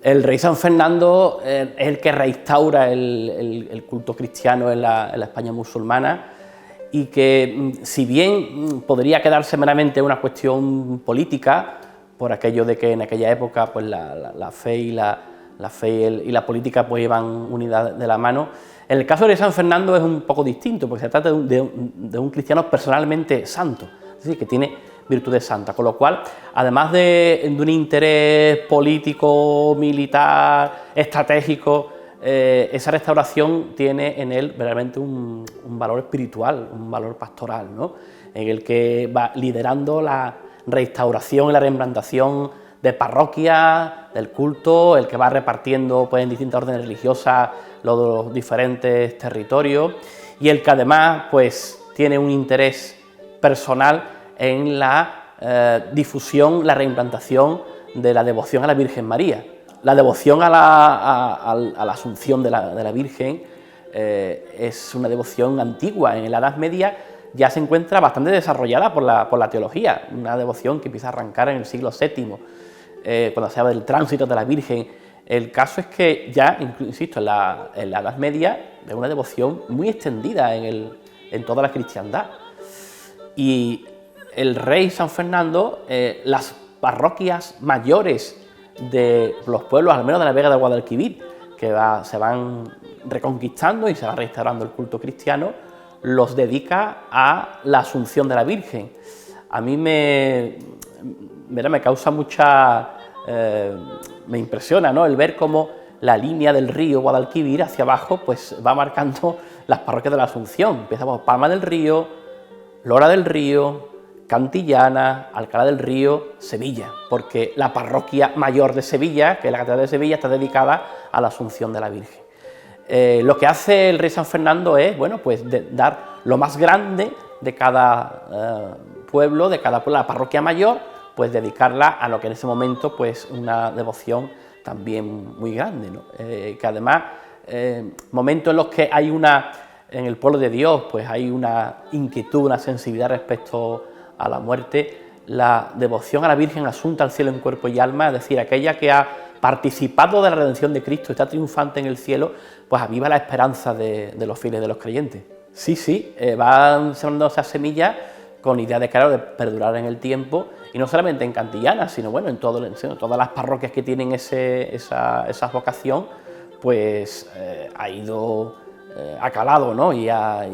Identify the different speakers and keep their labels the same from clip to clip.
Speaker 1: El rey San Fernando es el que reinstaura el culto cristiano en la España musulmana, y que, si bien podría quedarse meramente una cuestión política, por aquello de que en aquella época pues la fe y la política pues iban unidas de la mano, en el caso de San Fernando es un poco distinto, porque se trata de un cristiano personalmente santo, es decir, que tiene virtudes santas, con lo cual, además de un interés político, militar, estratégico, esa restauración tiene en él realmente un valor espiritual, un valor pastoral, ¿no?, en el que va liderando la restauración y la reimplantación de parroquias, del culto, el que va repartiendo pues, en distintas órdenes religiosas los diferentes territorios, y el que además pues, tiene un interés personal en la difusión, la reimplantación de la devoción a la Virgen María. La devoción a la Asunción de la Virgen es una devoción antigua. En la Edad Media ya se encuentra bastante desarrollada por la teología, una devoción que empieza a arrancar en el siglo VII, cuando se habla del tránsito de la Virgen. El caso es que ya, insisto, en la Edad Media es una devoción muy extendida en toda la cristiandad. Y el rey San Fernando, las parroquias mayores de los pueblos, al menos de la Vega de Guadalquivir, que se van reconquistando y se va restaurando el culto cristiano, los dedica a la Asunción de la Virgen. A mí me causa mucha... me impresiona, ¿no?, el ver cómo la línea del río Guadalquivir hacia abajo pues va marcando las parroquias de la Asunción. Empieza por Palma del Río, Lora del Río, Cantillana, Alcalá del Río, Sevilla, porque la parroquia mayor de Sevilla, que es la Catedral de Sevilla, está dedicada a la Asunción de la Virgen. Lo que hace el rey San Fernando es, bueno, pues dar lo más grande de cada pueblo, la parroquia mayor, pues dedicarla a lo que en ese momento pues una devoción también muy grande, ¿no? Que además, momentos en los que hay en el pueblo de Dios, pues hay una inquietud, una sensibilidad respecto a la muerte, la devoción a la Virgen asunta al cielo en cuerpo y alma, es decir, aquella que ha participado de la redención de Cristo, está triunfante en el cielo, pues aviva la esperanza de los fieles, de los creyentes. Sí, van sembrando esas semillas con idea de, claro, de perdurar en el tiempo, y no solamente en Cantillana, sino bueno, en todas las parroquias que tienen esa vocación, pues ha calado, ¿no?, y ha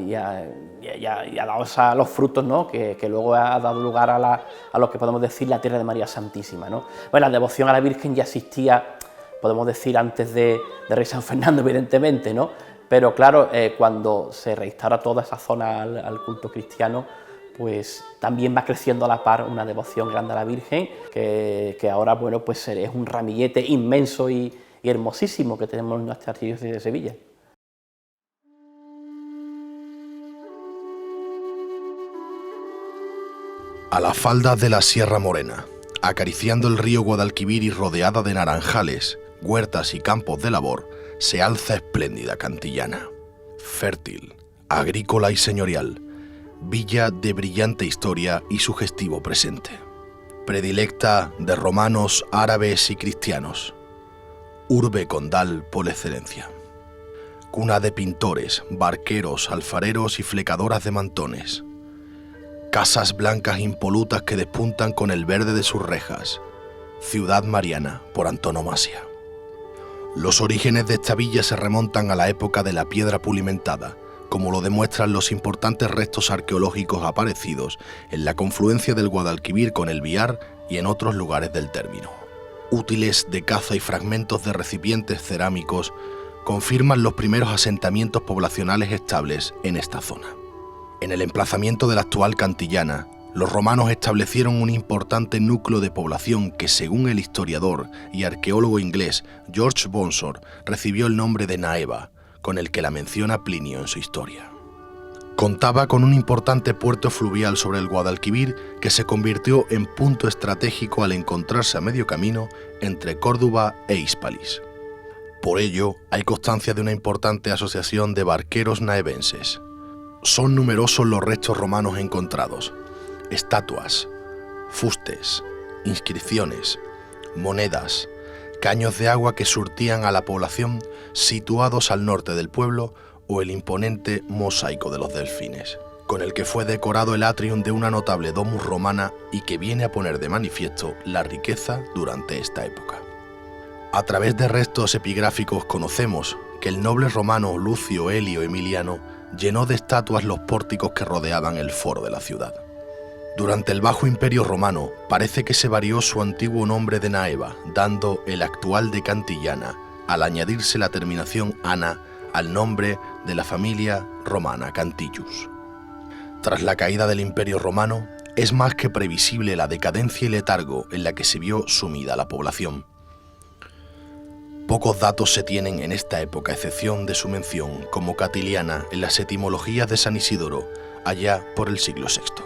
Speaker 1: dado los frutos, ¿no?, que luego ha dado lugar a lo que podemos decir la tierra de María Santísima, ¿no? Bueno, la devoción a la Virgen ya existía, podemos decir, antes de rey San Fernando, evidentemente, ¿no?, pero claro, cuando se reinstaura toda esa zona al culto cristiano, pues también va creciendo a la par una devoción grande a la Virgen, que ahora, bueno, pues es un ramillete inmenso y hermosísimo que tenemos en nuestra archidiócesis de Sevilla.
Speaker 2: A las faldas de la Sierra Morena, acariciando el río Guadalquivir y rodeada de naranjales, huertas y campos de labor, se alza espléndida Cantillana. Fértil, agrícola y señorial, villa de brillante historia y sugestivo presente. Predilecta de romanos, árabes y cristianos. Urbe condal por excelencia. Cuna de pintores, barqueros, alfareros y flecadoras de mantones. Casas blancas impolutas que despuntan con el verde de sus rejas. Ciudad mariana por antonomasia. Los orígenes de esta villa se remontan a la época de la piedra pulimentada, como lo demuestran los importantes restos arqueológicos aparecidos en la confluencia del Guadalquivir con el Biar y en otros lugares del término. Útiles de caza y fragmentos de recipientes cerámicos confirman los primeros asentamientos poblacionales estables en esta zona. En el emplazamiento de la actual Cantillana, los romanos establecieron un importante núcleo de población que, según el historiador y arqueólogo inglés George Bonsor, recibió el nombre de Naeva, con el que la menciona Plinio en su historia. Contaba con un importante puerto fluvial sobre el Guadalquivir que se convirtió en punto estratégico al encontrarse a medio camino entre Córdoba e Hispalis. Por ello, hay constancia de una importante asociación de barqueros naevenses. Son numerosos los restos romanos encontrados: estatuas, fustes, inscripciones, monedas, caños de agua que surtían a la población situados al norte del pueblo, o el imponente mosaico de los delfines, con el que fue decorado el atrium de una notable domus romana y que viene a poner de manifiesto la riqueza durante esta época. A través de restos epigráficos conocemos que el noble romano Lucio Helio Emiliano llenó de estatuas los pórticos que rodeaban el foro de la ciudad. Durante el Bajo Imperio Romano parece que se varió su antiguo nombre de Naeva, dando el actual de Cantillana, al añadirse la terminación ana al nombre de la familia romana Cantillus. Tras la caída del Imperio Romano, es más que previsible la decadencia y letargo en la que se vio sumida la población. Pocos datos se tienen en esta época, a excepción de su mención como catiliana en las etimologías de San Isidoro, allá por el siglo VI.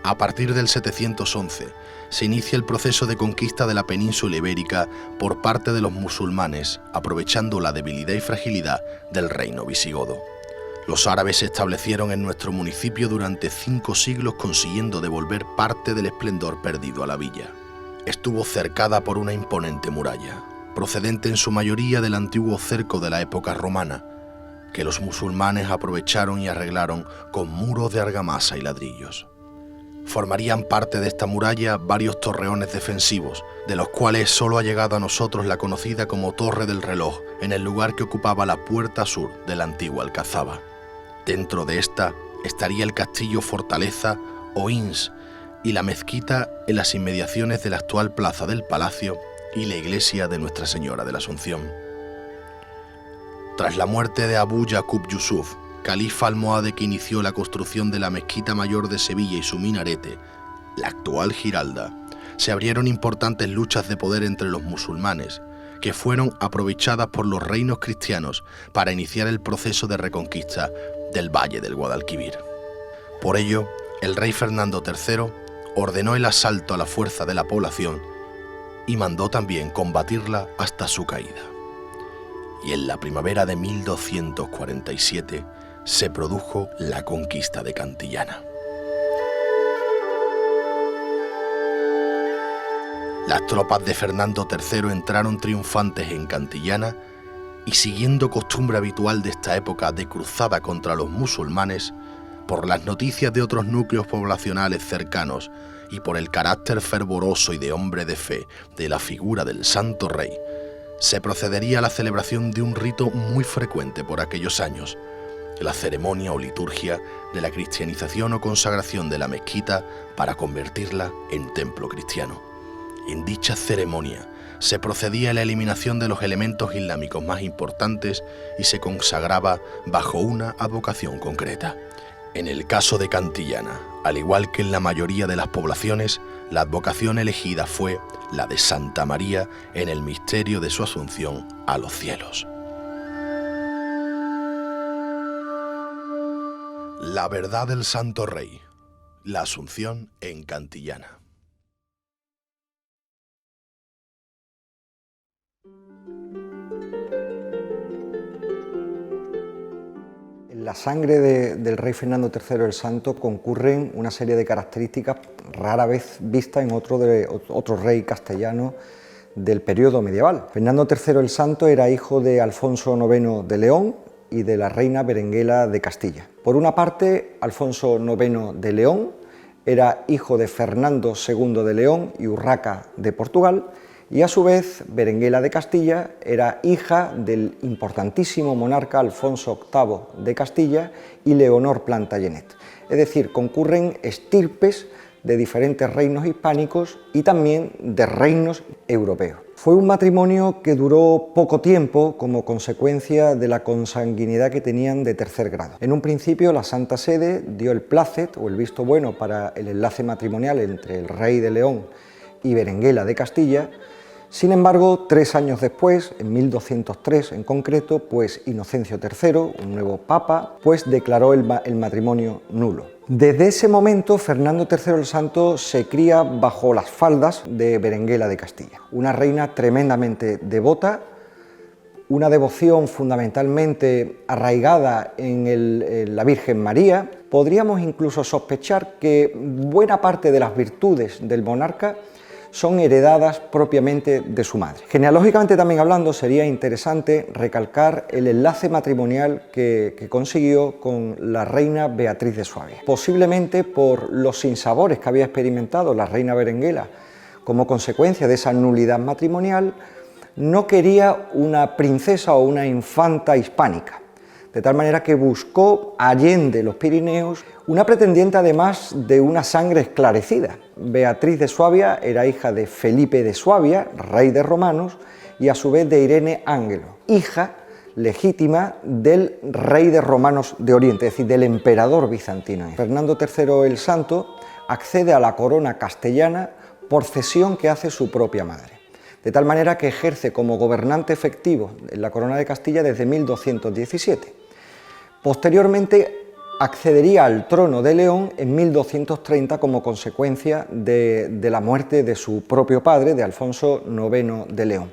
Speaker 2: A partir del 711 se inicia el proceso de conquista de la península ibérica por parte de los musulmanes, aprovechando la debilidad y fragilidad del reino visigodo. Los árabes se establecieron en nuestro municipio durante 5 siglos, consiguiendo devolver parte del esplendor perdido a la villa. Estuvo cercada por una imponente muralla, procedente en su mayoría del antiguo cerco de la época romana, que los musulmanes aprovecharon y arreglaron con muros de argamasa y ladrillos. Formarían parte de esta muralla varios torreones defensivos, de los cuales solo ha llegado a nosotros la conocida como Torre del Reloj, en el lugar que ocupaba la puerta sur de la antigua Alcazaba. Dentro de esta estaría el castillo fortaleza o Ins y la mezquita en las inmediaciones de la actual plaza del Palacio y la iglesia de Nuestra Señora de la Asunción. Tras la muerte de Abu Yaqub Yusuf, califa almohade que inició la construcción de la Mezquita Mayor de Sevilla y su minarete, la actual Giralda, se abrieron importantes luchas de poder entre los musulmanes, que fueron aprovechadas por los reinos cristianos para iniciar el proceso de reconquista del Valle del Guadalquivir. Por ello, el rey Fernando III ordenó el asalto a la fuerza de la población y mandó también combatirla hasta su caída. Y en la primavera de 1247 se produjo la conquista de Cantillana. Las tropas de Fernando III entraron triunfantes en Cantillana y, siguiendo costumbre habitual de esta época de cruzada contra los musulmanes, por las noticias de otros núcleos poblacionales cercanos y por el carácter fervoroso y de hombre de fe de la figura del Santo Rey, se procedería a la celebración de un rito muy frecuente por aquellos años, la ceremonia o liturgia de la cristianización o consagración de la mezquita para convertirla en templo cristiano. En dicha ceremonia se procedía a la eliminación de los elementos islámicos más importantes y se consagraba bajo una advocación concreta. En el caso de Cantillana, al igual que en la mayoría de las poblaciones, la advocación elegida fue la de Santa María en el misterio de su asunción a los cielos. La verdad del Santo Rey, la Asunción en Cantillana.
Speaker 3: En la sangre del rey Fernando III el Santo concurren una serie de características rara vez vistas en otro rey castellano del periodo medieval. Fernando III el Santo era hijo de Alfonso IX de León y de la reina Berenguela de Castilla. Por una parte, Alfonso IX de León era hijo de Fernando II de León y Urraca de Portugal, y a su vez Berenguela de Castilla era hija del importantísimo monarca Alfonso VIII de Castilla y Leonor Plantagenet. Es decir, concurren estirpes de diferentes reinos hispánicos y también de reinos europeos. Fue un matrimonio que duró poco tiempo como consecuencia de la consanguinidad que tenían de tercer grado. En un principio la Santa Sede dio el plácet o el visto bueno para el enlace matrimonial entre el rey de León y Berenguela de Castilla. Sin embargo, 3 años después, en 1203 en concreto, pues Inocencio III, un nuevo papa, pues declaró el matrimonio nulo. Desde ese momento, Fernando III el Santo se cría bajo las faldas de Berenguela de Castilla, una reina tremendamente devota, una devoción fundamentalmente arraigada en la Virgen María. Podríamos incluso sospechar que buena parte de las virtudes del monarca son heredadas propiamente de su madre. Genealógicamente también hablando, sería interesante recalcar el enlace matrimonial que consiguió con la reina Beatriz de Suabia. Posiblemente por los sinsabores que había experimentado la reina Berenguela como consecuencia de esa nulidad matrimonial, no quería una princesa o una infanta hispánica, de tal manera que buscó allende los Pirineos una pretendiente además de una sangre esclarecida. Beatriz de Suabia era hija de Felipe de Suabia, rey de romanos, y a su vez de Irene Ángelo, hija legítima del rey de romanos de Oriente, es decir, del emperador bizantino. Fernando III el Santo accede a la corona castellana por cesión que hace su propia madre, de tal manera que ejerce como gobernante efectivo en la corona de Castilla desde 1217. Posteriormente accedería al trono de León en 1230 como consecuencia de la muerte de su propio padre, de Alfonso IX de León.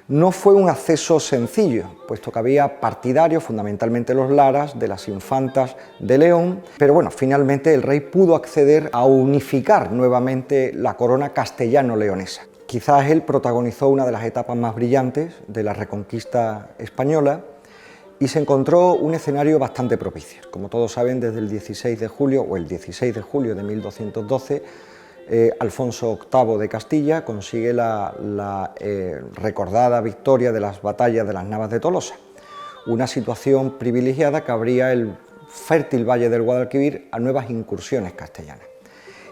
Speaker 3: No fue un acceso sencillo, puesto que había partidarios, fundamentalmente los Laras, de las infantas de León, pero bueno, finalmente el rey pudo acceder a unificar nuevamente la corona castellano-leonesa. Quizás él protagonizó una de las etapas más brillantes de la Reconquista española y se encontró un escenario bastante propicio. Como todos saben, desde el 16 de julio o el 16 de julio de 1212, Alfonso VIII de Castilla consigue la recordada victoria de las batallas de las Navas de Tolosa, una situación privilegiada que abría el fértil valle del Guadalquivir a nuevas incursiones castellanas.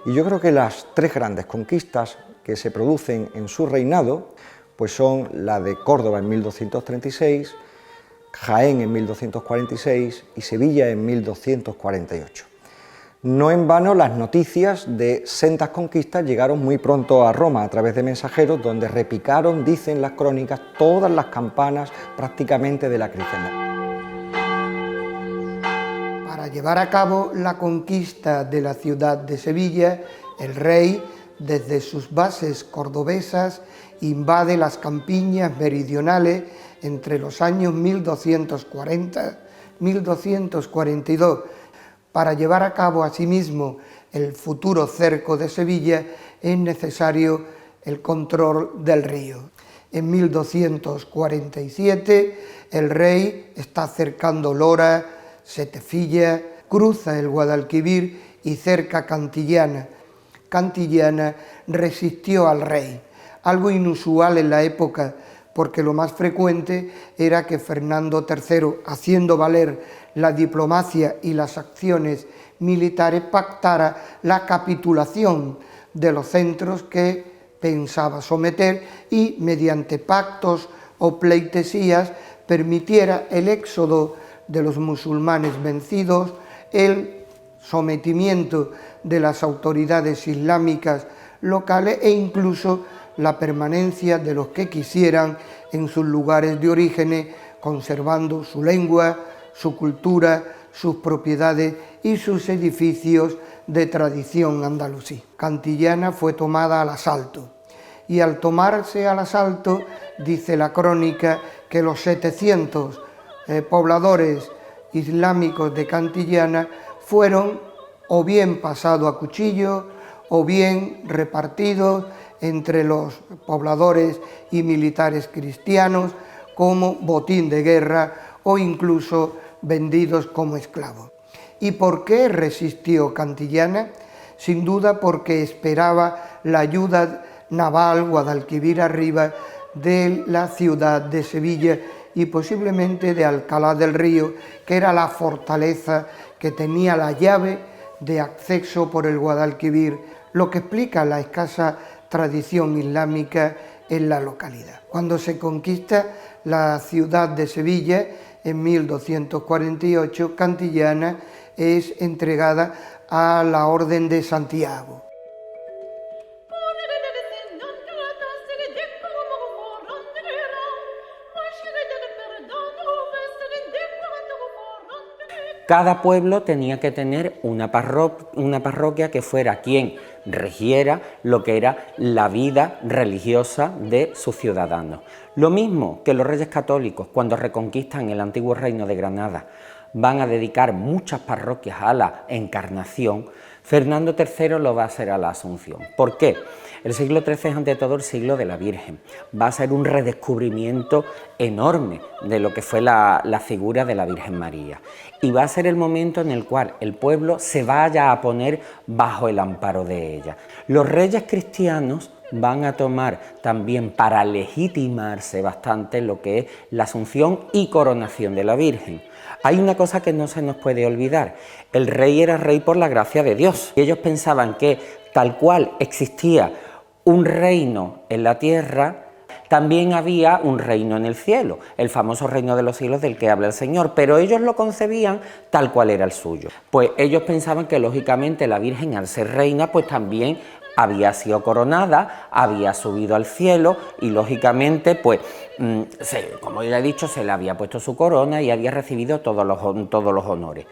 Speaker 3: Y yo creo que las tres grandes conquistas que se producen en su reinado pues son la de Córdoba en 1236, Jaén en 1246 y Sevilla en 1248. No en vano las noticias de sendas conquistas llegaron muy pronto a Roma a través de mensajeros donde repicaron, dicen las crónicas, todas las campanas prácticamente de la cristiandad.
Speaker 4: Para llevar a cabo la conquista de la ciudad de Sevilla, el rey, desde sus bases cordobesas, invade las campiñas meridionales entre los años 1240 y 1242, para llevar a cabo asimismo el futuro cerco de Sevilla es necesario el control del río. En 1247 el rey está cercando Lora, Setefilla, cruza el Guadalquivir y cerca Cantillana. Cantillana resistió al rey, algo inusual en la época, porque lo más frecuente era que Fernando III, haciendo valer la diplomacia y las acciones militares, pactara la capitulación de los centros que pensaba someter y, mediante pactos o pleitesías, permitiera el éxodo de los musulmanes vencidos, el sometimiento de las autoridades islámicas locales e incluso la permanencia de los que quisieran en sus lugares de origen, conservando su lengua, su cultura, sus propiedades y sus edificios de tradición andalusí. Cantillana fue tomada al asalto y al tomarse al asalto, dice la crónica, que los 700 pobladores islámicos de Cantillana fueron o bien pasados a cuchillo o bien repartidos entre los pobladores y militares cristianos como botín de guerra o incluso vendidos como esclavos. ¿Y por qué resistió Cantillana? Sin duda porque esperaba la ayuda naval Guadalquivir arriba de la ciudad de Sevilla y posiblemente de Alcalá del Río, que era la fortaleza que tenía la llave de acceso por el Guadalquivir, lo que explica la escasa tradición islámica en la localidad. Cuando se conquista la ciudad de Sevilla en 1248, Cantillana es entregada a la Orden de Santiago.
Speaker 5: Cada pueblo tenía que tener una parroquia que fuera quien regiera lo que era la vida religiosa de sus ciudadanos. Lo mismo que los reyes católicos, cuando reconquistan el antiguo reino de Granada, van a dedicar muchas parroquias a la Encarnación, Fernando III lo va a hacer a la Asunción. ¿Por qué? El siglo XIII es ante todo el siglo de la Virgen. Va a ser un redescubrimiento enorme de lo que fue la figura de la Virgen María. Y va a ser el momento en el cual el pueblo se vaya a poner bajo el amparo de ella. Los reyes cristianos van a tomar también para legitimarse bastante lo que es la asunción y coronación de la Virgen. Hay una cosa que no se nos puede olvidar: el rey era rey por la gracia de Dios. Y ellos pensaban que tal cual existía un reino en la tierra, también había un reino en el cielo, el famoso reino de los cielos del que habla el Señor, pero ellos lo concebían tal cual era el suyo. Pues ellos pensaban que lógicamente la Virgen, al ser reina, pues también había sido coronada, había subido al cielo y lógicamente, pues, como ya he dicho, se le había puesto su corona y había recibido todos los honores.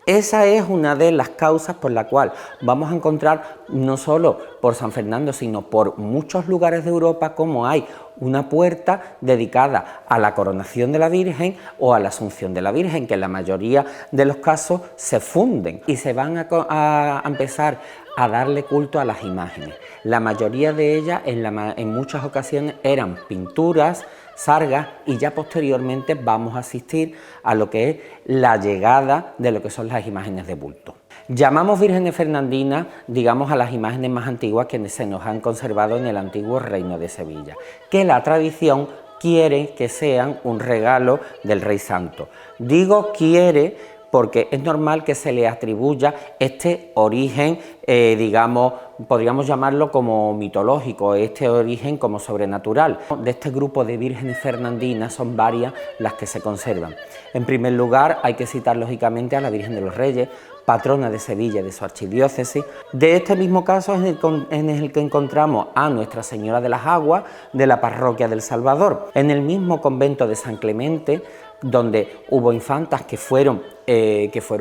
Speaker 5: Esa es una de las causas por la cual vamos a encontrar, no solo por San Fernando, sino por muchos lugares de Europa, como hay una puerta dedicada a la coronación de la Virgen o a la Asunción de la Virgen, que en la mayoría de los casos se funden y se van a empezar a darle culto a las imágenes. La mayoría de ellas en muchas ocasiones eran pinturas, sargas, y ya posteriormente vamos a asistir a lo que es la llegada de lo que son las imágenes de bulto. Llamamos vírgenes fernandinas, digamos, a las imágenes más antiguas que se nos han conservado en el antiguo Reino de Sevilla, que la tradición quiere que sean un regalo del Rey Santo. Digo quiere porque es normal que se le atribuya este origen, digamos, podríamos llamarlo como mitológico, este origen como sobrenatural. De este grupo de vírgenes fernandinas son varias las que se conservan. En primer lugar, hay que citar lógicamente a la Virgen de los Reyes, patrona de Sevilla y de su archidiócesis. De este mismo caso es en el que encontramos a Nuestra Señora de las Aguas, de la parroquia del Salvador. En el mismo convento de San Clemente, donde hubo infantas que fueron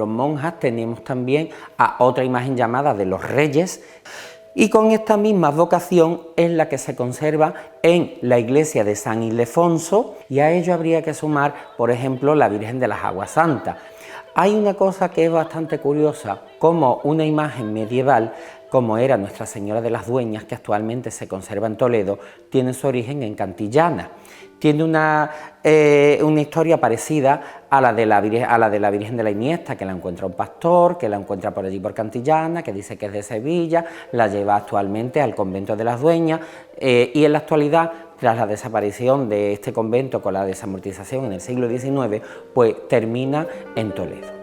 Speaker 5: monjas, tenemos también a otra imagen llamada de los Reyes, y con esta misma vocación es la que se conserva en la iglesia de San Ildefonso, y a ello habría que sumar, por ejemplo, la Virgen de las Aguas Santas. Hay una cosa que es bastante curiosa, como una imagen medieval, como era Nuestra Señora de las Dueñas, que actualmente se conserva en Toledo, tiene su origen en Cantillana. Tiene una historia parecida a la de la Virgen de la Iniesta, que la encuentra un pastor, que la encuentra por allí por Cantillana, que dice que es de Sevilla, la lleva actualmente al convento de las Dueñas, y en la actualidad, tras la desaparición de este convento con la desamortización en el siglo XIX, pues termina en Toledo.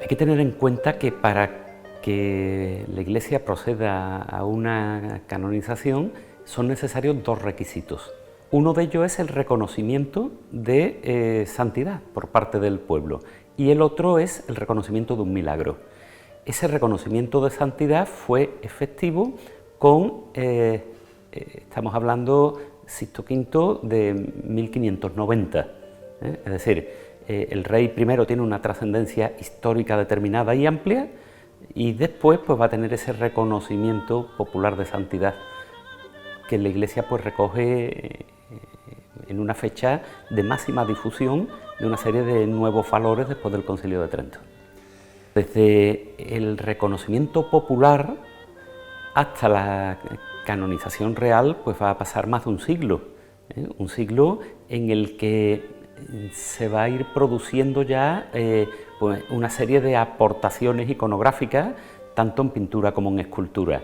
Speaker 6: Hay que tener en cuenta que para que la Iglesia proceda a una canonización son necesarios dos requisitos. Uno de ellos es el reconocimiento de santidad por parte del pueblo y el otro es el reconocimiento de un milagro. Ese reconocimiento de santidad fue efectivo con, estamos hablando, Sixto V de 1590, es decir, el rey primero tiene una trascendencia histórica determinada y amplia y después pues va a tener ese reconocimiento popular de santidad que la Iglesia pues recoge en una fecha de máxima difusión de una serie de nuevos valores después del Concilio de Trento. Desde el reconocimiento popular hasta la canonización real pues va a pasar más de un siglo en el que se va a ir produciendo ya pues una serie de aportaciones iconográficas, tanto en pintura como en escultura.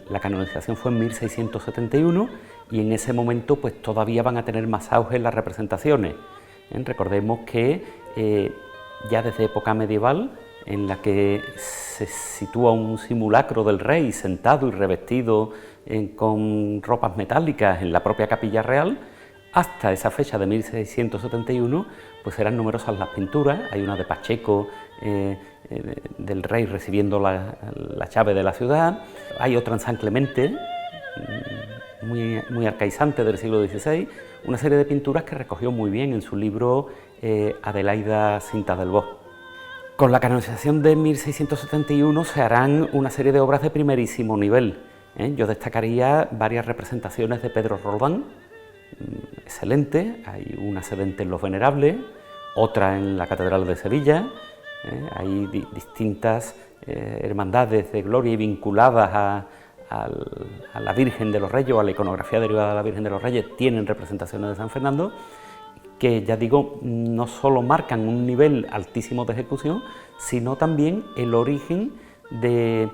Speaker 6: La canonización fue en 1671 y en ese momento pues todavía van a tener más auge las representaciones. Recordemos que ya desde época medieval, en la que se sitúa un simulacro del rey sentado y revestido con ropas metálicas en la propia capilla real, hasta esa fecha de 1671, pues eran numerosas las pinturas. Hay una de Pacheco, del rey recibiendo la llave de la ciudad. Hay otra en San Clemente, muy arcaizante del siglo XVI, una serie de pinturas que recogió muy bien en su libro Adelaida Cintas del Bosque. Con la canonización de 1671 se harán una serie de obras de primerísimo nivel. Yo destacaría varias representaciones de Pedro Roldán, excelente, hay una sedente en Los Venerables, otra en la Catedral de Sevilla, hay distintas hermandades de gloria y vinculadas a la Virgen de los Reyes o a la iconografía derivada de la Virgen de los Reyes, tienen representaciones de San Fernando, que ya digo, no solo marcan un nivel altísimo de ejecución, sino también el origen de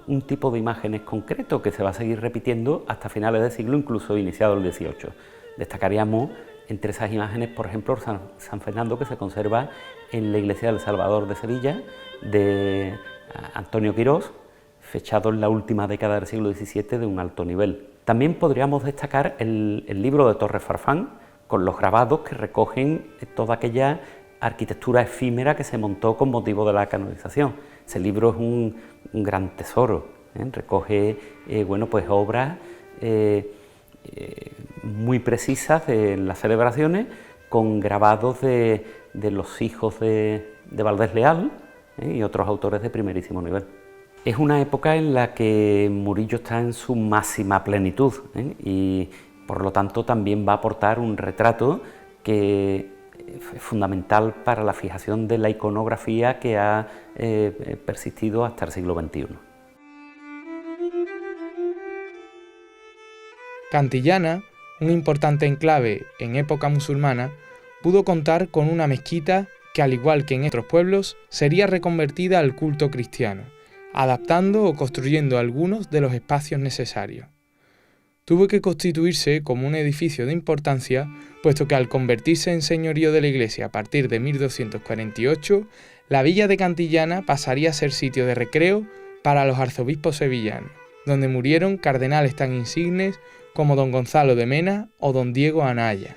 Speaker 6: un tipo de imágenes concreto que se va a seguir repitiendo hasta finales del siglo, incluso iniciado el XVIII. Destacaríamos entre esas imágenes, por ejemplo, San Fernando, que se conserva en la iglesia del Salvador de Sevilla, de Antonio Quirós, fechado en la última década del siglo XVII de un alto nivel. También podríamos destacar el libro de Torres Farfán, con los grabados que recogen toda aquella arquitectura efímera que se montó con motivo de la canonización. Ese libro es un gran tesoro, recoge pues obras muy precisas de las celebraciones, con grabados de los hijos de Valdés Leal y otros autores de primerísimo nivel. Es una época en la que Murillo está en su máxima plenitud, y por lo tanto también va a aportar un retrato que es fundamental para la fijación de la iconografía que ha persistido hasta el siglo XXI.
Speaker 7: Cantillana, un importante enclave en época musulmana, pudo contar con una mezquita que, al igual que en otros pueblos, sería reconvertida al culto cristiano, adaptando o construyendo algunos de los espacios necesarios. Tuvo que constituirse como un edificio de importancia, puesto que al convertirse en señorío de la Iglesia a partir de 1248, la villa de Cantillana pasaría a ser sitio de recreo para los arzobispos sevillanos, donde murieron cardenales tan insignes como don Gonzalo de Mena o don Diego Anaya.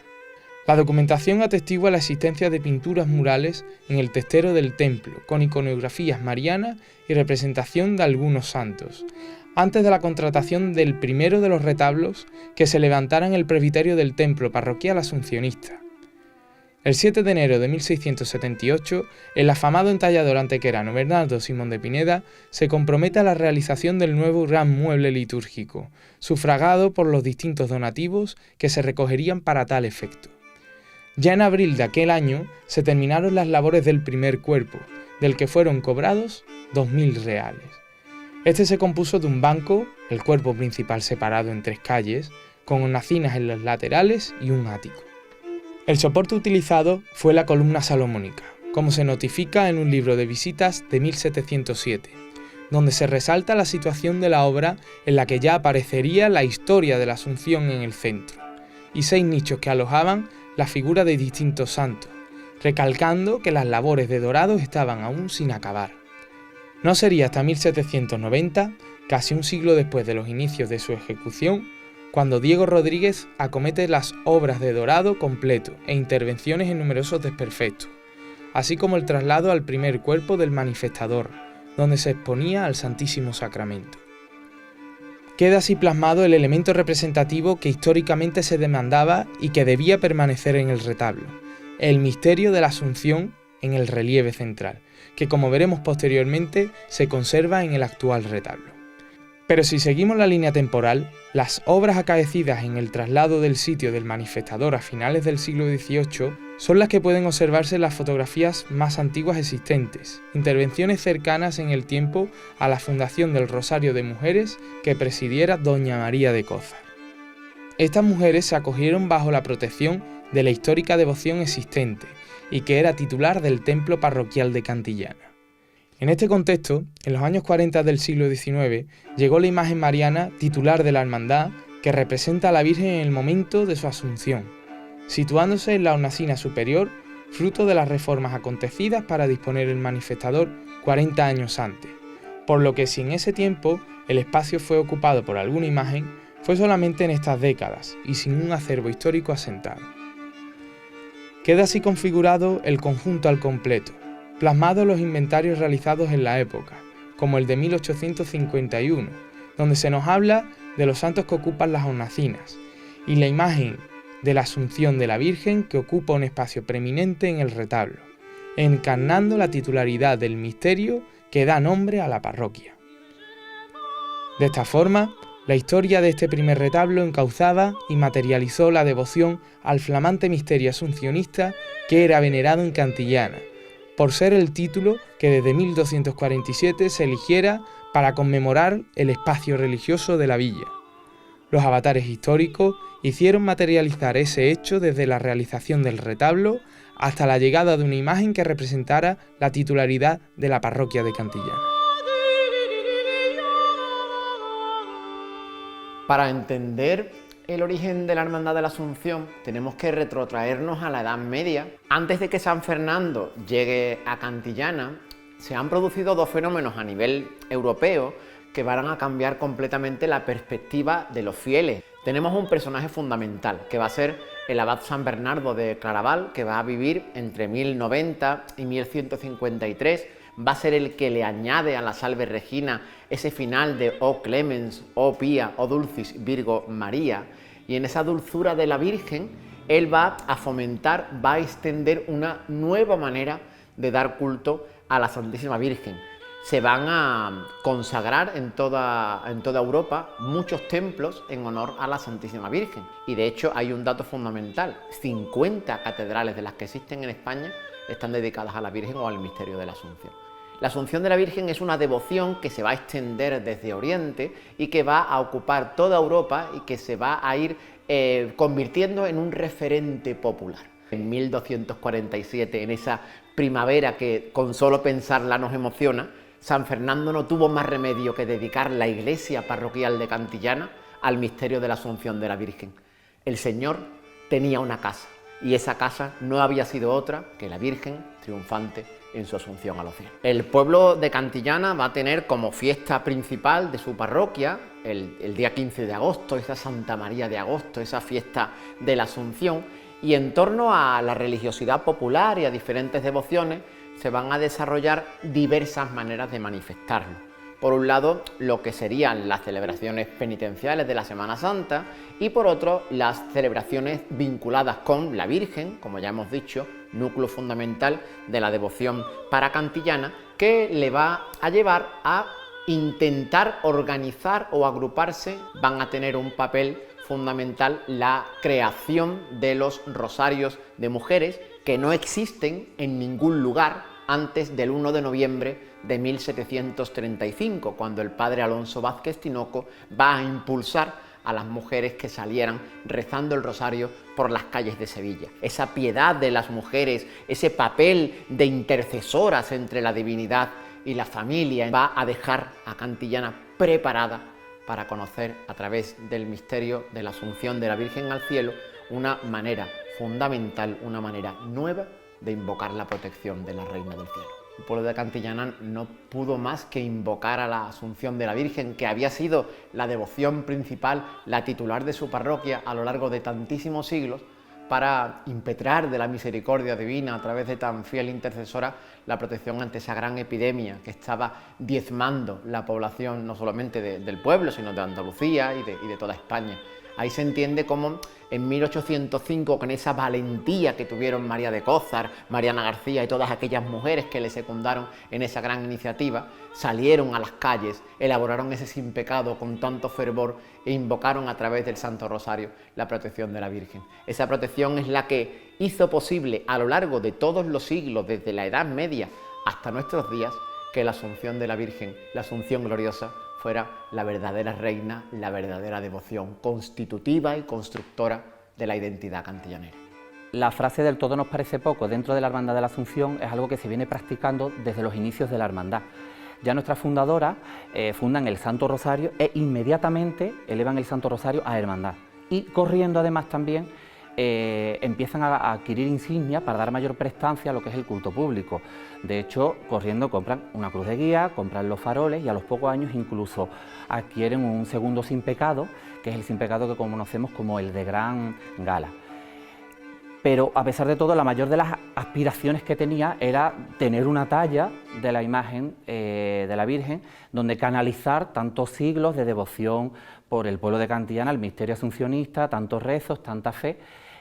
Speaker 7: La documentación atestigua la existencia de pinturas murales en el testero del templo, con iconografías marianas y representación de algunos santos, antes de la contratación del primero de los retablos que se levantara en el presbiterio del templo parroquial asuncionista. El 7 de enero de 1678, el afamado entallador antequerano Bernardo Simón de Pineda se compromete a la realización del nuevo gran mueble litúrgico, sufragado por los distintos donativos que se recogerían para tal efecto. Ya en abril de aquel año se terminaron las labores del primer cuerpo, del que fueron cobrados 2.000 reales. Este se compuso de un banco, el cuerpo principal separado en 3 calles, con hornacinas en los laterales y un ático. El soporte utilizado fue la columna salomónica, como se notifica en un libro de visitas de 1707, donde se resalta la situación de la obra en la que ya aparecería la historia de la Asunción en el centro, y 6 nichos que alojaban la figura de distintos santos, recalcando que las labores de dorado estaban aún sin acabar. No sería hasta 1790, casi un siglo después de los inicios de su ejecución, cuando Diego Rodríguez acomete las obras de dorado completo e intervenciones en numerosos desperfectos, así como el traslado al primer cuerpo del manifestador, donde se exponía al Santísimo Sacramento. Queda así plasmado el elemento representativo que históricamente se demandaba y que debía permanecer en el retablo, el misterio de la Asunción en el relieve central, que como veremos posteriormente se conserva en el actual retablo. Pero si seguimos la línea temporal, las obras acaecidas en el traslado del sitio del manifestador a finales del siglo XVIII son las que pueden observarse en las fotografías más antiguas existentes, intervenciones cercanas en el tiempo a la fundación del Rosario de Mujeres que presidiera doña María de Cózar. Estas mujeres se acogieron bajo la protección de la histórica devoción existente y que era titular del templo parroquial de Cantillana. En este contexto, en los años 40 del siglo XIX, llegó la imagen mariana titular de la hermandad que representa a la Virgen en el momento de su asunción, situándose en la hornacina superior, fruto de las reformas acontecidas para disponer el manifestador 40 años antes, por lo que si en ese tiempo el espacio fue ocupado por alguna imagen, fue solamente en estas décadas y sin un acervo histórico asentado. Queda así configurado el conjunto al completo, plasmados los inventarios realizados en la época, como el de 1851, donde se nos habla de los santos que ocupan las hornacinas, y la imagen de la Asunción de la Virgen que ocupa un espacio preeminente en el retablo, encarnando la titularidad del misterio que da nombre a la parroquia. De esta forma, La historia de este primer retablo encauzaba y materializó la devoción al flamante misterio asuncionista que era venerado en Cantillana, por ser el título que desde 1247 se eligiera para conmemorar el espacio religioso de la villa. Los avatares históricos hicieron materializar ese hecho desde la realización del retablo hasta la llegada de una imagen que representara la titularidad de la parroquia de Cantillana.
Speaker 8: Para entender el origen de la Hermandad de la Asunción tenemos que retrotraernos a la Edad Media. Antes de que San Fernando llegue a Cantillana, se han producido dos fenómenos a nivel europeo que van a cambiar completamente la perspectiva de los fieles. Tenemos un personaje fundamental, que va a ser el abad San Bernardo de Claraval, que va a vivir entre 1090 y 1153, va a ser el que le añade a la Salve Regina ese final de O Clemens, O Pia, O Dulcis Virgo María, y en esa dulzura de la Virgen, él va a fomentar, va a extender una nueva manera de dar culto a la Santísima Virgen. Se van a consagrar en toda Europa muchos templos en honor a la Santísima Virgen. Y de hecho hay un dato fundamental, 50 catedrales de las que existen en España están dedicadas a la Virgen o al misterio de la Asunción. La Asunción de la Virgen es una devoción que se va a extender desde Oriente y que va a ocupar toda Europa y que se va a ir convirtiendo en un referente popular. En 1247, en esa primavera que con solo pensarla nos emociona, San Fernando no tuvo más remedio que dedicar la iglesia parroquial de Cantillana al misterio de la Asunción de la Virgen. El Señor tenía una casa y esa casa no había sido otra que la Virgen triunfante en su asunción a los cielos. El pueblo de Cantillana va a tener como fiesta principal de su parroquia el día 15 de agosto, esa Santa María de Agosto, esa fiesta de la Asunción, y en torno a la religiosidad popular y a diferentes devociones se van a desarrollar diversas maneras de manifestarlo. Por un lado, lo que serían las celebraciones penitenciales de la Semana Santa y por otro, las celebraciones vinculadas con la Virgen, como ya hemos dicho, núcleo fundamental de la devoción para Cantillana, que le va a llevar a intentar organizar o agruparse. Van a tener un papel fundamental la creación de los rosarios de mujeres que no existen en ningún lugar antes del 1 de noviembre de 1735, cuando el padre Alonso Vázquez Tinoco va a impulsar a las mujeres que salieran rezando el rosario por las calles de Sevilla. Esa piedad de las mujeres, ese papel de intercesoras entre la divinidad y la familia, va a dejar a Cantillana preparada para conocer a través del misterio de la Asunción de la Virgen al cielo una manera fundamental, una manera nueva de invocar la protección de la Reina del Cielo. El pueblo de Cantillana no pudo más que invocar a la Asunción de la Virgen, que había sido la devoción principal, la titular de su parroquia a lo largo de tantísimos siglos, para impetrar de la misericordia divina a través de tan fiel intercesora la protección ante esa gran epidemia que estaba diezmando la población no solamente del pueblo, sino de Andalucía y de toda España. Ahí se entiende cómo en 1805, con esa valentía que tuvieron María de Cózar, Mariana García y todas aquellas mujeres que le secundaron en esa gran iniciativa, salieron a las calles, elaboraron ese sin pecado con tanto fervor e invocaron a través del Santo Rosario la protección de la Virgen. Esa protección es la que hizo posible a lo largo de todos los siglos, desde la Edad Media hasta nuestros días, que la Asunción de la Virgen, la Asunción gloriosa, fuera la verdadera reina, la verdadera devoción constitutiva y constructora de la identidad cantillanera.
Speaker 5: La frase del todo nos parece poco dentro de la Hermandad de la Asunción es algo que se viene practicando desde los inicios de la Hermandad. Ya nuestras fundadoras fundan el Santo Rosario e inmediatamente elevan el Santo Rosario a Hermandad. Y corriendo además también empiezan a adquirir insignias para dar mayor prestancia a lo que es el culto público. De hecho, corriendo compran una cruz de guía, compran los faroles y a los pocos años incluso adquieren un segundo sin pecado, que es el sin pecado que conocemos como el de Gran Gala. Pero a pesar de todo, la mayor de las aspiraciones que tenía era tener una talla de la imagen de la Virgen, donde canalizar tantos siglos de devoción por el pueblo de Cantillana, el misterio asuncionista, tantos rezos, tanta fe.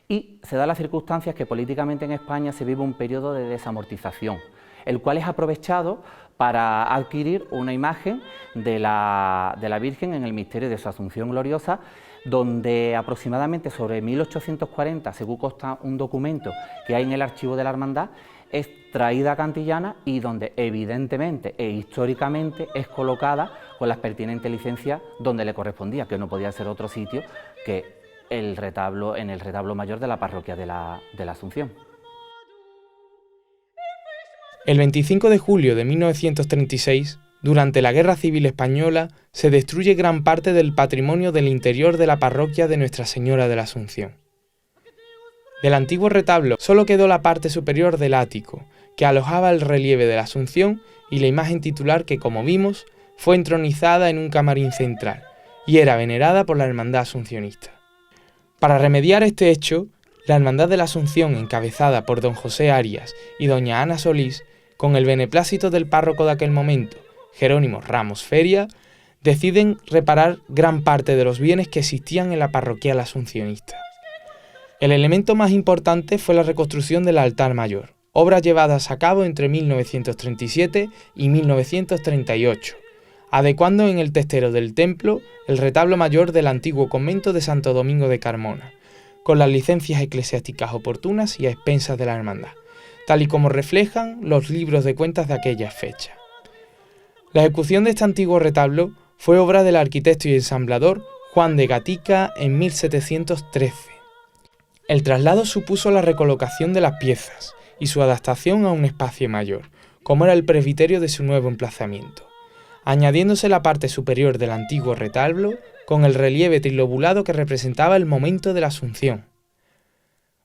Speaker 5: Y se da las circunstancias que políticamente en España se vive un periodo de desamortización, el cual es aprovechado
Speaker 9: para adquirir una imagen de la Virgen en el misterio de su Asunción Gloriosa, donde aproximadamente sobre 1840, según consta un documento que hay en el archivo de la Hermandad, es traída a Cantillana y donde evidentemente e históricamente es colocada con las pertinentes licencias donde le correspondía, que no podía ser otro sitio que en el retablo mayor de la parroquia de la Asunción.
Speaker 7: El 25 de julio de 1936, durante la Guerra Civil Española, se destruye gran parte del patrimonio del interior de la parroquia de Nuestra Señora de la Asunción. Del antiguo retablo solo quedó la parte superior del ático, que alojaba el relieve de la Asunción y la imagen titular que, como vimos, fue entronizada en un camarín central y era venerada por la Hermandad Asuncionista. Para remediar este hecho, la Hermandad de la Asunción, encabezada por don José Arias y doña Ana Solís, con el beneplácito del párroco de aquel momento, Jerónimo Ramos Feria, deciden reparar gran parte de los bienes que existían en la parroquial asuncionista. El elemento más importante fue la reconstrucción del altar mayor, obras llevadas a cabo entre 1937 y 1938, adecuando en el testero del templo el retablo mayor del antiguo convento de Santo Domingo de Carmona, con las licencias eclesiásticas oportunas y a expensas de la hermandad, tal y como reflejan los libros de cuentas de aquella fecha. La ejecución de este antiguo retablo fue obra del arquitecto y ensamblador Juan de Gatica en 1713. El traslado supuso la recolocación de las piezas y su adaptación a un espacio mayor, como era el presbiterio de su nuevo emplazamiento, añadiéndose la parte superior del antiguo retablo con el relieve trilobulado que representaba el momento de la Asunción.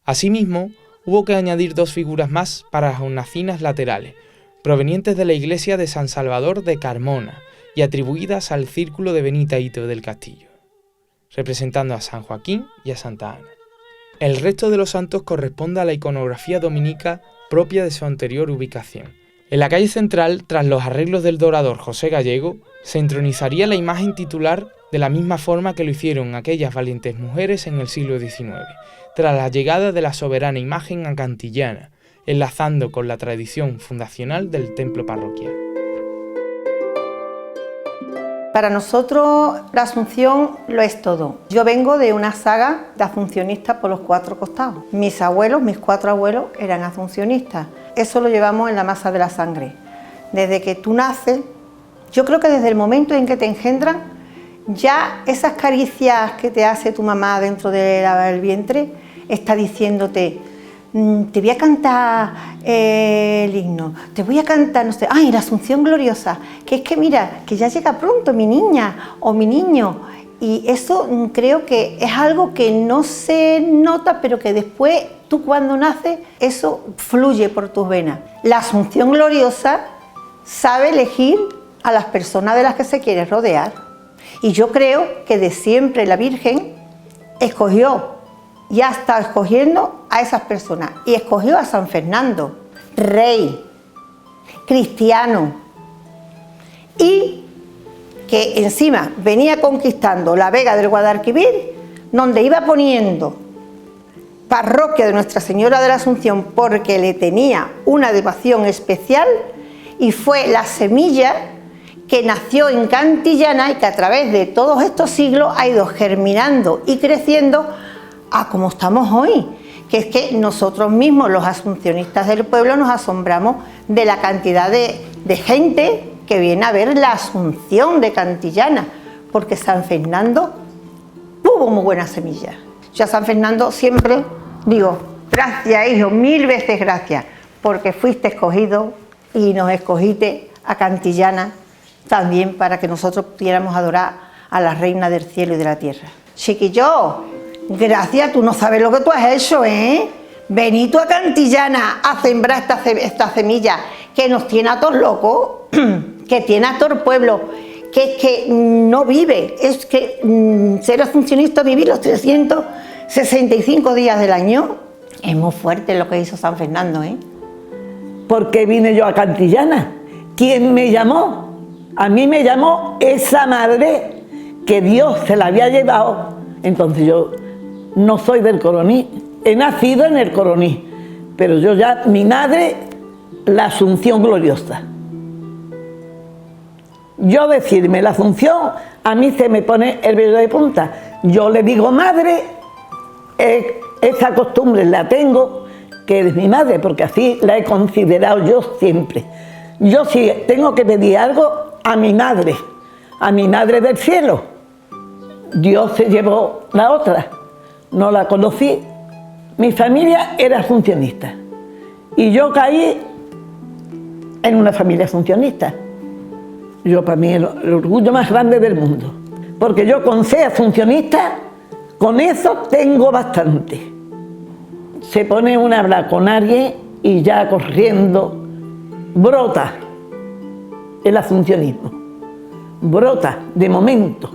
Speaker 7: Asimismo, hubo que añadir 2 figuras más para las hornacinas laterales, provenientes de la iglesia de San Salvador de Carmona y atribuidas al círculo de Benitaíto del Castillo, representando a San Joaquín y a Santa Ana. El resto de los santos corresponde a la iconografía dominica propia de su anterior ubicación. En la calle central, tras los arreglos del dorador José Gallego, se entronizaría la imagen titular de la misma forma que lo hicieron aquellas valientes mujeres en el siglo XIX, tras la llegada de la soberana imagen a Cantillana, enlazando con la tradición fundacional del templo parroquial.
Speaker 10: Para nosotros la Asunción lo es todo. Yo vengo de una saga de asuncionistas por los 4 costados. Mis 4 abuelos eran asuncionistas. Eso lo llevamos en la masa de la sangre. Desde que tú naces, yo creo que desde el momento en que te engendran, ya esas caricias que te hace tu mamá dentro del vientre, está diciéndote: te voy a cantar el himno, te voy a cantar, no sé, ay, la Asunción Gloriosa, que es que mira, que ya llega pronto mi niña o mi niño. Y eso creo que es algo que no se nota, pero que después tú cuando naces, eso fluye por tus venas. La Asunción Gloriosa sabe elegir a las personas de las que se quiere rodear. Y yo creo que de siempre la Virgen escogió, ya está escogiendo a esas personas, y escogió a San Fernando, rey, cristiano, y que encima venía conquistando la Vega del Guadalquivir, donde iba poniendo parroquia de Nuestra Señora de la Asunción porque le tenía una devoción especial, y fue la semilla que nació en Cantillana y que a través de todos estos siglos ha ido germinando y creciendo a como estamos hoy, que es que nosotros mismos, los asuncionistas del pueblo, nos asombramos de la cantidad de gente que viene a ver la Asunción de Cantillana, porque San Fernando tuvo muy buena semilla. Yo a San Fernando siempre digo: gracias, hijo, 1000 veces gracias, porque fuiste escogido y nos escogiste a Cantillana también para que nosotros pudiéramos adorar a la Reina del Cielo y de la Tierra. Chiquillo, gracias, tú no sabes lo que tú has hecho, ¿eh? Vení tú a Cantillana a sembrar esta semilla que nos tiene a todos locos, que tiene a todo el pueblo, que es que no vive, es que ser asuncionista, vivir los 365 días del año, es muy fuerte lo que hizo San Fernando, ¿eh?
Speaker 11: ¿Por qué vine yo a Cantillana? ¿Quién me llamó? A mí me llamó esa madre que Dios se la había llevado. Entonces yo no soy del Coroní, he nacido en el Coroní, pero yo ya, mi madre, la Asunción Gloriosa. Yo decirme la Asunción, a mí se me pone el vello de punta. Yo le digo madre, esa costumbre la tengo, que es mi madre, porque así la he considerado yo siempre. Yo sí tengo que pedir algo a mi madre del cielo. Dios se llevó la otra, no la conocí. Mi familia era asuncionista y yo caí en una familia asuncionista. Yo, para mí, el orgullo más grande del mundo, porque yo con ser asuncionista, con eso tengo bastante. Se pone uno a hablar con alguien y ya corriendo brota el asuncionismo, brota de momento.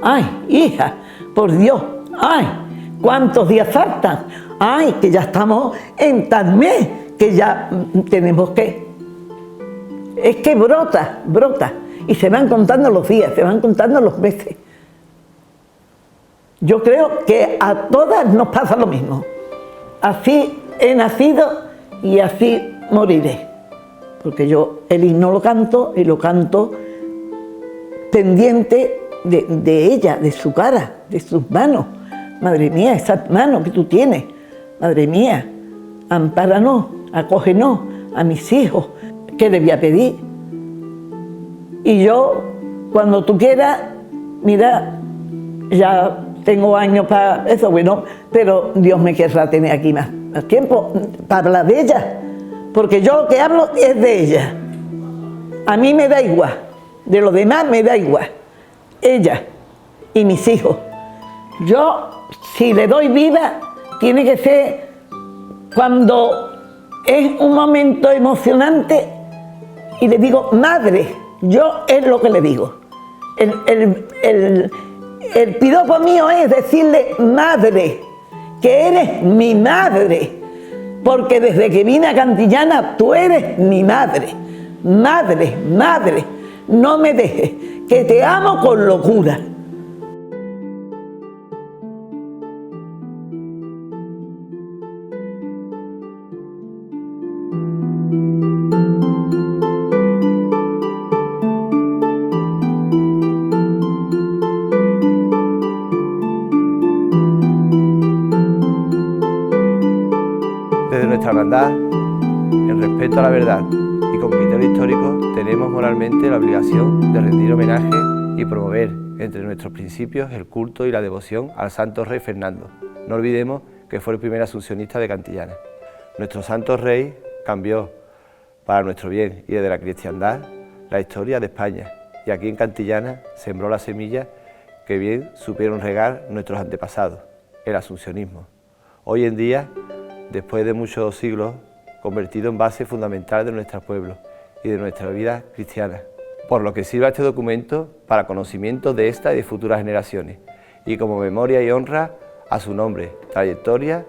Speaker 11: Ay, hija, por Dios, ay, ¿cuántos días faltan? Ay, que ya estamos en tal mes, que ya tenemos que... Es que brota, y se van contando los días, se van contando los meses. Yo creo que a todas nos pasa lo mismo. Así he nacido y así moriré. Porque yo el himno lo canto y lo canto pendiente de ella, de su cara, de sus manos. Madre mía, esas manos que tú tienes, madre mía, ampáranos, acógenos a mis hijos. ¿Qué le voy a pedir? Y yo, cuando tú quieras, mira, ya tengo años para eso, bueno, pero Dios me querrá tener aquí más tiempo para hablar de ella, porque yo lo que hablo es de ella. A mí me da igual, de los demás me da igual. Ella y mis hijos. Yo, si le doy vida, tiene que ser cuando es un momento emocionante y le digo, madre, yo es lo que le digo. El piropo mío es decirle, madre, que eres mi madre, porque desde que vine a Cantillana tú eres mi madre. Madre, madre, no me dejes, que te amo con locura.
Speaker 12: Desde nuestra hermandad, en respeto a la verdad y con criterio histórico, tenemos moralmente la obligación de rendir homenaje y promover entre nuestros principios el culto y la devoción al Santo Rey Fernando. No olvidemos que fue el primer asuncionista de Cantillana. Nuestro Santo Rey cambió, para nuestro bien y desde la cristiandad, la historia de España, y aquí en Cantillana sembró la semilla que bien supieron regar nuestros antepasados, el asuncionismo. Hoy en día, después de muchos siglos, convertido en base fundamental de nuestro pueblo y de nuestra vida cristiana, por lo que sirva este documento para conocimiento de esta y de futuras generaciones, y como memoria y honra a su nombre, trayectoria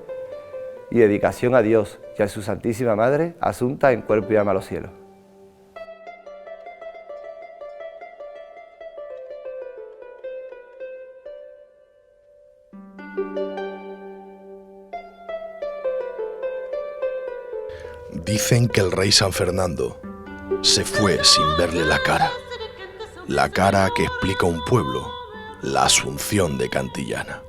Speaker 12: y dedicación a Dios y a su Santísima Madre, asunta en cuerpo y alma a los cielos.
Speaker 2: Dicen que el rey San Fernando se fue sin verle la cara que explica un pueblo, la Asunción de Cantillana.